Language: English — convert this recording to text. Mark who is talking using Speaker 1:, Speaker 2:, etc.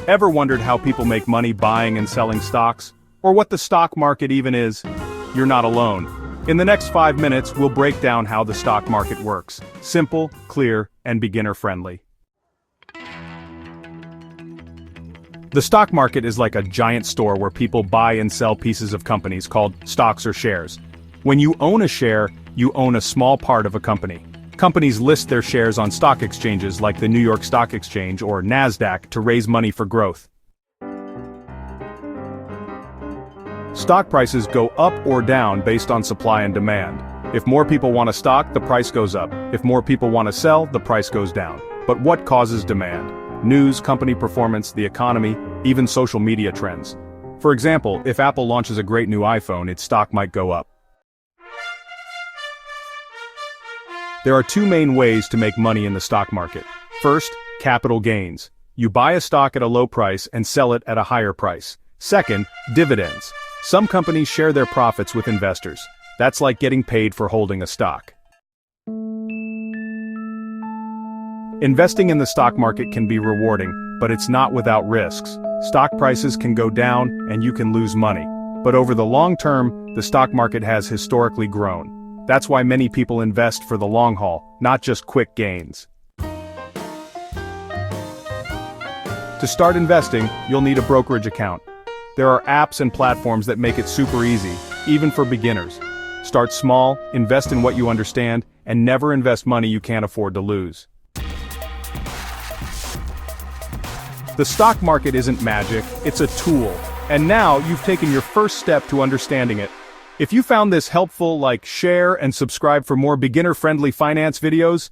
Speaker 1: Ever wondered how people make money buying and selling stocks? Or what the stock market even is? You're not alone. In the next 5 minutes, we'll break down how the stock market works. Simple, clear, and beginner-friendly. The stock market is like a giant store where people buy and sell pieces of companies called stocks or shares. When you own a share, you own a small part of a company. Companies list their shares on stock exchanges like the New York Stock Exchange or NASDAQ to raise money for growth. Stock prices go up or down based on supply and demand. If more people want a stock, the price goes up. If more people want to sell, the price goes down. But what causes demand? News, company performance, the economy, even social media trends. For example, if Apple launches a great new iPhone, its stock might go up. There are two main ways to make money in the stock market. First, capital gains. You buy a stock at a low price and sell it at a higher price. Second, dividends. Some companies share their profits with investors. That's like getting paid for holding a stock. Investing in the stock market can be rewarding, but it's not without risks. Stock prices can go down and you can lose money. But over the long term, the stock market has historically grown. That's why many people invest for the long haul, not just quick gains. To start investing, you'll need a brokerage account. There are apps and platforms that make it super easy, even for beginners. Start small, invest in what you understand, and never invest money you can't afford to lose. The stock market isn't magic, it's a tool. And now you've taken your first step to understanding it. If you found this helpful, share and subscribe for more beginner-friendly finance videos.